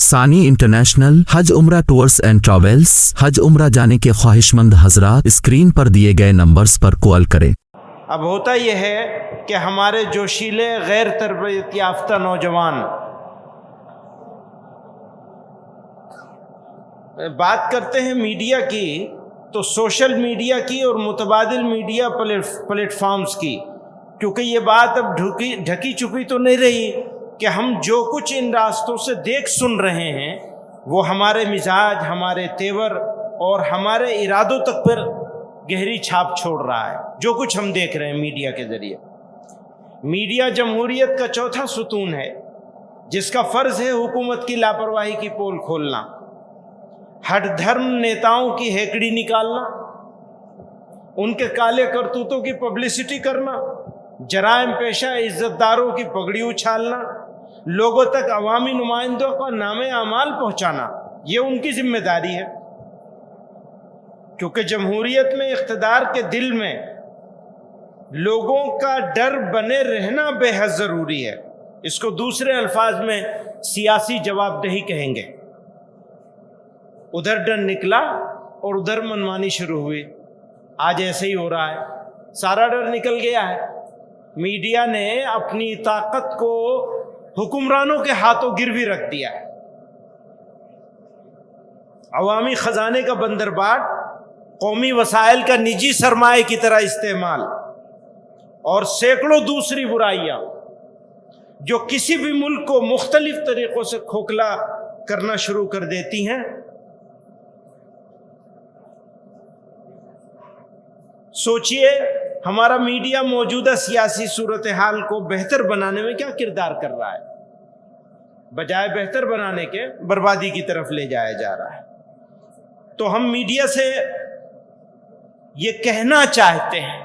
ثانی انٹرنیشنل حج عمرہ tours and travels. حج عمرہ جانے کے خواہشمند حضرات اسکرین پر دیے گئے نمبرز پر کال کریں۔ اب ہوتا یہ ہے کہ ہمارے جوشیلے غیر تربیت یافتہ نوجوان بات کرتے ہیں میڈیا کی، تو سوشل میڈیا کی اور متبادل میڈیا پلیٹ فارمز کی، کیونکہ یہ بات اب ڈھکی چھپی تو نہیں رہی کہ ہم جو کچھ ان راستوں سے دیکھ سن رہے ہیں وہ ہمارے مزاج، ہمارے تیور اور ہمارے ارادوں تک پر گہری چھاپ چھوڑ رہا ہے۔ جو کچھ ہم دیکھ رہے ہیں میڈیا کے ذریعے، میڈیا جمہوریت کا چوتھا ستون ہے، جس کا فرض ہے حکومت کی لاپرواہی کی پول کھولنا، ہٹ دھرم نیتاؤں کی ہیکڑی نکالنا، ان کے کالے کرتوتوں کی پبلسٹی کرنا، جرائم پیشہ عزت داروں کی پگڑی اچھالنا، لوگوں تک عوامی نمائندوں کا نام اعمال پہنچانا، یہ ان کی ذمہ داری ہے، کیونکہ جمہوریت میں اقتدار کے دل میں لوگوں کا ڈر بنے رہنا بے حد ضروری ہے۔ اس کو دوسرے الفاظ میں سیاسی جواب دہی کہیں گے۔ ادھر ڈر نکلا اور ادھر منمانی شروع ہوئی۔ آج ایسے ہی ہو رہا ہے، سارا ڈر نکل گیا ہے۔ میڈیا نے اپنی طاقت کو حکمرانوں کے ہاتھوں گروی رکھ دیا ہے۔ عوامی خزانے کا بندرباٹ، قومی وسائل کا نجی سرمایہ کی طرح استعمال اور سینکڑوں دوسری برائیاں جو کسی بھی ملک کو مختلف طریقوں سے کھوکھلا کرنا شروع کر دیتی ہیں۔ سوچئے ہمارا میڈیا موجودہ سیاسی صورتحال کو بہتر بنانے میں کیا کردار کر رہا ہے، بجائے بہتر بنانے کے بربادی کی طرف لے جایا جا رہا ہے۔ تو ہم میڈیا سے یہ کہنا چاہتے ہیں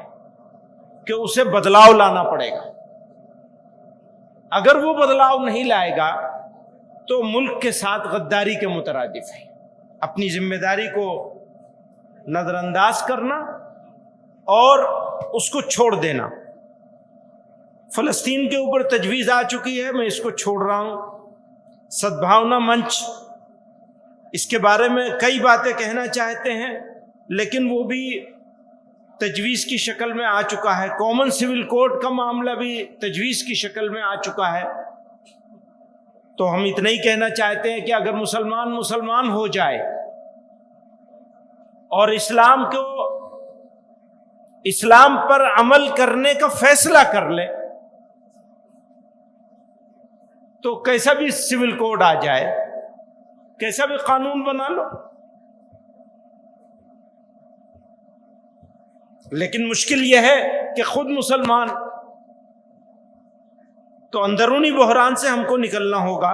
کہ اسے بدلاؤ لانا پڑے گا۔ اگر وہ بدلاؤ نہیں لائے گا تو ملک کے ساتھ غداری کے مترادف ہے۔ اپنی ذمہ داری کو نظر انداز کرنا اور اس کو چھوڑ دینا۔ فلسطین کے اوپر تجویز آ چکی ہے، میں اس کو چھوڑ رہا ہوں۔ سدبھاونا منچ اس کے بارے میں کئی باتیں کہنا چاہتے ہیں، لیکن وہ بھی تجویز کی شکل میں آ چکا ہے۔ کامن سول کوڈ کا معاملہ بھی تجویز کی شکل میں آ چکا ہے۔ تو ہم اتنا ہی کہنا چاہتے ہیں کہ اگر مسلمان ہو جائے اور اسلام پر عمل کرنے کا فیصلہ کر لے، تو کیسا بھی سول کوڈ آ جائے، کیسا بھی قانون بنا لو، لیکن مشکل یہ ہے کہ خود مسلمان، تو اندرونی بحران سے ہم کو نکلنا ہوگا۔